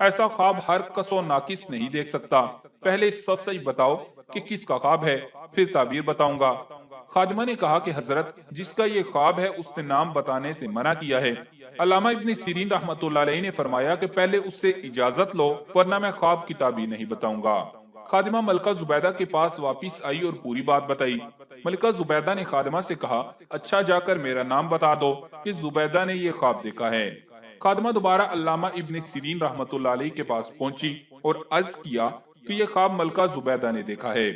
ایسا خواب ہر کس و ناقص نہیں دیکھ سکتا، پہلے سچ سچ بتاؤ کہ کس کا خواب ہے، پھر تعبیر بتاؤں گا۔ خادمہ نے کہا کہ حضرت، جس کا یہ خواب ہے اس نے نام بتانے سے منع کیا ہے۔ علامہ ابن سیرین رحمۃ اللہ علیہ نے فرمایا کہ پہلے اس سے اجازت لو، ورنہ میں خواب کی تعبیر نہیں بتاؤں گا۔ خادمہ ملکہ زبیدہ کے پاس واپس آئی اور پوری بات بتائی۔ ملکہ زبیدہ نے خادمہ سے کہا، اچھا جا کر میرا نام بتا دو کہ زبیدہ نے یہ خواب دیکھا ہے۔ خادمہ دوبارہ علامہ ابن سیرین رحمۃ اللہ علیہ کے پاس پہنچی اور عرض کیا کہ یہ خواب ملکہ زبیدہ نے دیکھا ہے۔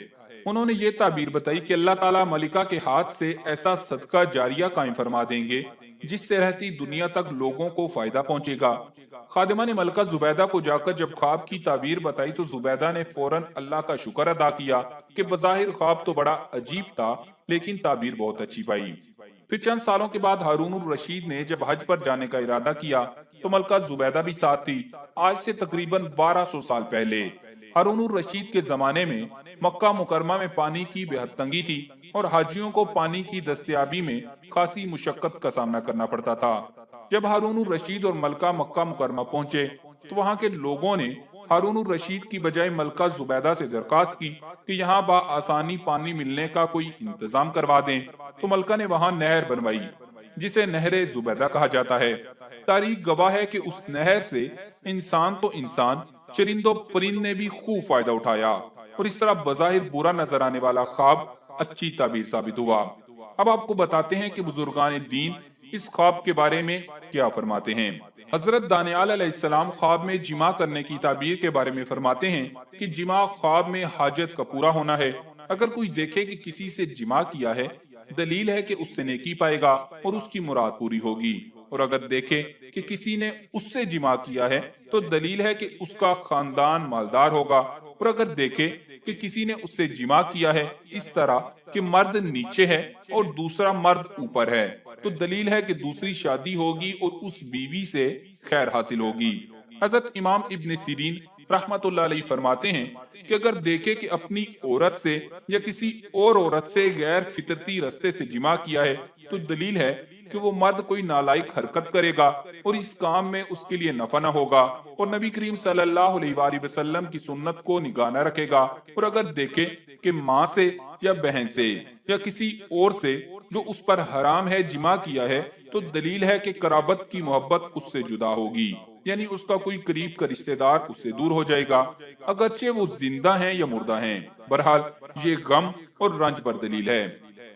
انہوں نے یہ تعبیر بتائی کہ اللہ تعالیٰ ملکہ کے ہاتھ سے ایسا صدقہ جاریہ قائم فرما دیں گے جس سے رہتی دنیا تک لوگوں کو فائدہ پہنچے گا۔ خادمہ نے ملکہ زبیدہ کو جا کر جب خواب کی تعبیر بتائی تو زبیدہ نے فوراً اللہ کا شکر ادا کیا کہ بظاہر خواب تو بڑا عجیب تھا لیکن تعبیر بہت اچھی پائی۔ پھر چند سالوں کے بعد ہارون الرشید نے جب حج پر جانے کا ارادہ کیا تو ملکہ زبیدہ بھی ساتھ تھی۔ آج سے تقریباً 1200 سال پہلے ہارون الرشید کے زمانے میں مکہ مکرمہ میں پانی کی بے حد تنگی تھی اور حاجیوں کو پانی کی دستیابی میں خاصی مشقت کا سامنا کرنا پڑتا تھا۔ جب ہارون الرشید اور ملکہ مکہ مکرمہ پہنچے تو وہاں کے لوگوں نے ہارون الرشید کی بجائے ملکہ زبیدہ سے درخواست کی کہ یہاں بآسانی پانی ملنے کا کوئی انتظام کروا دیں، تو ملکہ نے وہاں نہر بنوائی جسے نہر زبیدہ کہا جاتا ہے۔ تاریخ گواہ ہے کہ اس نہر سے انسان تو انسان، چرند و پرند نے بھی خوب فائدہ اٹھایا اور اس طرح بظاہر برا نظر آنے والا خواب اچھی تعبیر ثابت ہوا۔ اب آپ کو بتاتے ہیں کہ بزرگان دین اس خواب کے بارے میں کیا فرماتے ہیں۔ حضرت دانیال علیہ السلام خواب میں جمع کرنے کی تعبیر کے بارے میں فرماتے ہیں کہ جمع خواب میں حاجت کا پورا ہونا ہے۔ اگر کوئی دیکھے کہ کسی سے جمع کیا ہے، دلیل ہے کہ اس سے نیکی پائے گا اور اس کی مراد پوری ہوگی، اور اگر دیکھے کہ کسی نے اس سے جمع کیا ہے تو دلیل ہے کہ اس کا خاندان مالدار ہوگا، اور اگر دیکھے کہ کسی نے اس سے جمع کیا ہے اس طرح کہ مرد نیچے ہے اور دوسرا مرد اوپر ہے، تو دلیل ہے کہ دوسری شادی ہوگی اور اس بیوی سے خیر حاصل ہوگی۔ حضرت امام ابن سیرین رحمت اللہ علیہ فرماتے ہیں کہ اگر دیکھے کہ اپنی عورت سے یا کسی اور عورت سے غیر فطرتی رستے سے جمع کیا ہے تو دلیل ہے کہ وہ مرد کوئی نالائق حرکت کرے گا اور اس کام میں اس کے لیے نفع نہ ہوگا، اور نبی کریم صلی اللہ علیہ وآلہ وسلم کی سنت کو نگاہ نہ رکھے گا۔ اور اگر دیکھے کہ ماں سے یا بہن سے یا کسی اور سے جو اس پر حرام ہے جمع کیا ہے تو دلیل ہے کہ قرابت کی محبت اس سے جدا ہوگی، یعنی اس کا کوئی قریب کا رشتہ دار اس سے دور ہو جائے گا، اگرچہ وہ زندہ ہیں یا مردہ ہیں۔ بہرحال یہ غم اور رنج پر دلیل ہے۔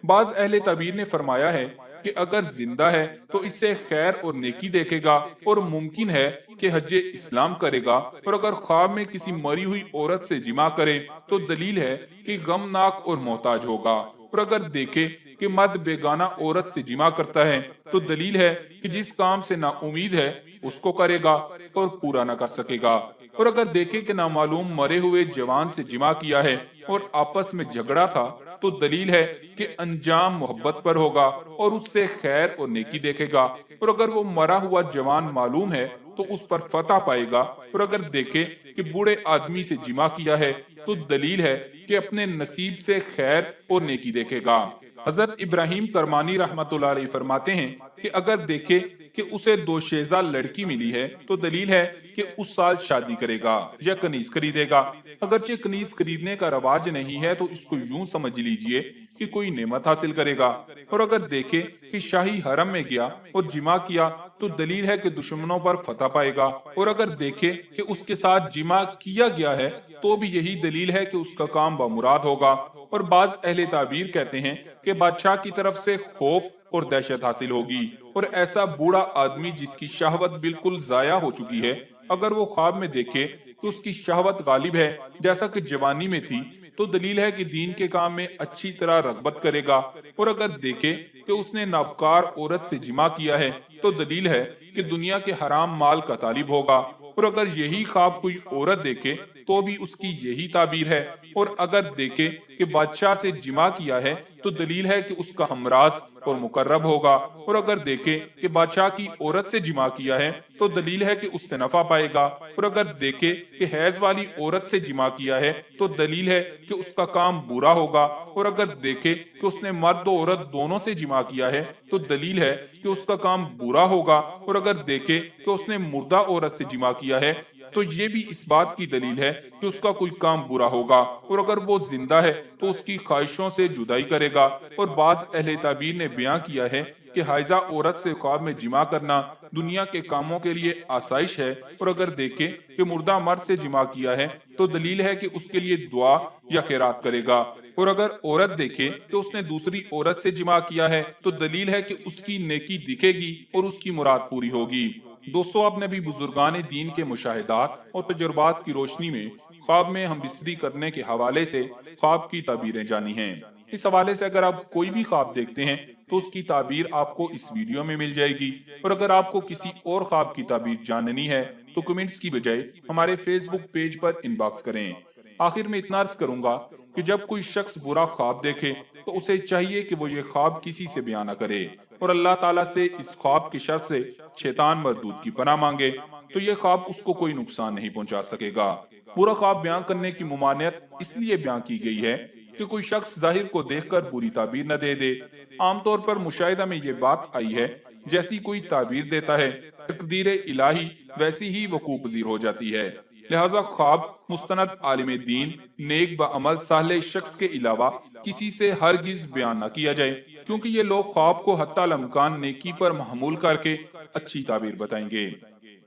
بعض اہل تعبیر نے فرمایا ہے کہ اگر زندہ ہے تو اس سے خیر اور نیکی دیکھے گا اور ممکن ہے کہ حج اسلام کرے گا، اور اگر خواب میں کسی مری ہوئی عورت سے جمع کرے تو دلیل ہے کہ غمناک اور محتاج ہوگا، اور اگر دیکھے کہ مرد بیگانہ عورت سے جمع کرتا ہے تو دلیل ہے کہ جس کام سے نا امید ہے اس کو کرے گا اور پورا نہ کر سکے گا، اور اگر دیکھے کہ نامعلوم مرے ہوئے جوان سے جمع کیا ہے اور آپس میں جھگڑا تھا تو دلیل ہے کہ انجام محبت پر ہوگا اور اس سے خیر اور نیکی دیکھے گا، اور اگر وہ مرا ہوا جوان معلوم ہے تو اس پر فتح پائے گا، اور اگر دیکھے کہ بوڑھے آدمی سے جمع کیا ہے تو دلیل ہے کہ اپنے نصیب سے خیر اور نیکی دیکھے گا۔ حضرت ابراہیم کرمانی رحمت اللہ علیہ فرماتے ہیں کہ اگر دیکھے کہ اسے دوشیزہ لڑکی ملی ہے تو دلیل ہے کہ اس سال شادی کرے گا یا کنیز خریدے گا، اگرچہ کنیز خریدنے کا رواج نہیں ہے تو اس کو یوں سمجھ لیجئے کہ کوئی نعمت حاصل کرے گا، اور اگر دیکھے کہ شاہی حرم میں گیا اور جمع کیا تو دلیل ہے کہ دشمنوں پر فتح پائے گا، اور اگر دیکھے کہ اس کے ساتھ جمع کیا گیا ہے تو بھی یہی دلیل ہے کہ اس کا کام بمراد ہوگا۔ اور بعض اہل تعبیر کہتے ہیں کہ بادشاہ کی طرف سے خوف اور دہشت حاصل ہوگی، اور ایسا بوڑھا آدمی جس کی شہوت بالکل ضائع ہو چکی ہے اگر وہ خواب میں دیکھے کہ اس کی شہوت غالب ہے جیسا کہ جوانی میں تھی تو دلیل ہے کہ دین کے کام میں اچھی طرح رغبت کرے گا، اور اگر دیکھے کہ اس نے نابکار عورت سے جمع کیا ہے تو دلیل ہے کہ دنیا کے حرام مال کا طالب ہوگا، اور اگر یہی خواب کوئی عورت دیکھے تو بھی اس کی یہی تعبیر ہے، اور اگر دیکھے کہ بادشاہ سے جمع کیا ہے تو دلیل ہے کہ اس کا ہمراز اور مقرب ہوگا، اور اگر دیکھے کہ بادشاہ کی عورت سے جمع کیا ہے تو دلیل ہے کہ اس سے نفع پائے گا، اور اگر دیکھے کہ حیض والی عورت سے جمع کیا ہے تو دلیل ہے کہ اس کا کام برا ہوگا، اور اگر دیکھے کہ اس نے مرد و عورت دونوں سے جمع کیا ہے تو دلیل ہے کہ اس کا کام برا ہوگا، اور اگر دیکھے کہ اس نے مردہ عورت سے جمع کیا ہے تو یہ بھی اس بات کی دلیل ہے کہ اس کا کوئی کام برا ہوگا، اور اگر وہ زندہ ہے تو اس کی خواہشوں سے جدائی کرے گا۔ اور بعض اہل تعبیر نے بیان کیا ہے کہ حائضہ عورت سے خواب میں جمع کرنا دنیا کے کاموں کے لیے آسائش ہے، اور اگر دیکھے کہ مردہ مرد سے جمع کیا ہے تو دلیل ہے کہ اس کے لیے دعا یا خیرات کرے گا، اور اگر عورت دیکھے کہ اس نے دوسری عورت سے جمع کیا ہے تو دلیل ہے کہ اس کی نیکی دکھے گی اور اس کی مراد پوری ہوگی۔ دوستو، آپ نے بھی بزرگان دین کے مشاہدات اور تجربات کی روشنی میں خواب میں ہم بستری کرنے کے حوالے سے خواب کی تعبیریں جانی ہیں۔ اس حوالے سے اگر آپ کوئی بھی خواب دیکھتے ہیں تو اس کی تعبیر آپ کو اس ویڈیو میں مل جائے گی، اور اگر آپ کو کسی اور خواب کی تعبیر جاننی ہے تو کمنٹس کی بجائے ہمارے فیس بک پیج پر ان باکس کریں۔ آخر میں اتنا عرض کروں گا کہ جب کوئی شخص برا خواب دیکھے تو اسے چاہیے کہ وہ یہ خواب کسی سے بیان نہ کرے، اور اللہ تعالیٰ سے اس خواب کی شر سے شیطان مردود کی پناہ مانگے، تو یہ خواب اس کو کوئی نقصان نہیں پہنچا سکے گا۔ برا خواب بیان کرنے کی ممانعت اس لیے بیان کی گئی ہے کہ کوئی شخص ظاہر کو دیکھ کر بری تعبیر نہ دے دے۔ عام طور پر مشاہدہ میں یہ بات آئی ہے، جیسی کوئی تعبیر دیتا ہے تقدیر الہی ویسی ہی وقوع پذیر ہو جاتی ہے۔ لہذا خواب مستند عالم دین، نیک بعمل صالح شخص کے علاوہ کسی سے ہرگز بیان نہ کیا جائے، کیونکہ یہ لوگ خواب کو حتی الامکان نیکی پر محمول کر کے اچھی تعبیر بتائیں گے۔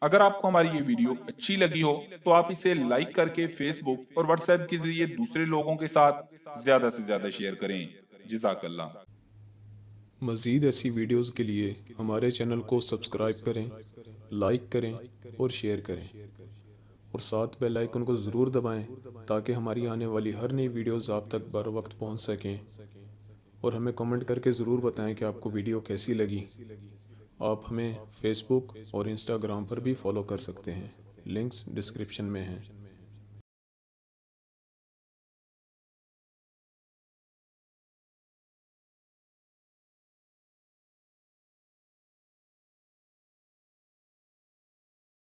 اگر آپ کو ہماری یہ ویڈیو اچھی لگی ہو تو آپ اسے لائک کر کے فیس بک اور واٹس ایپ کے ذریعے دوسرے لوگوں کے ساتھ زیادہ سے زیادہ شیئر کریں۔ جزاک اللہ۔ مزید ایسی ویڈیوز کے لیے ہمارے چینل کو سبسکرائب کریں، لائک کریں اور شیئر کریں، اور ساتھ بیل آئیکن کو ضرور دبائیں تاکہ ہماری آنے والی ہر نئی ویڈیوز آپ تک بر وقت پہنچ سکیں، اور ہمیں کمنٹ کر کے ضرور بتائیں کہ آپ کو ویڈیو کیسی لگی۔ آپ ہمیں فیس بک اور انسٹاگرام پر بھی فالو کر سکتے ہیں، لنکس ڈسکرپشن میں ہیں۔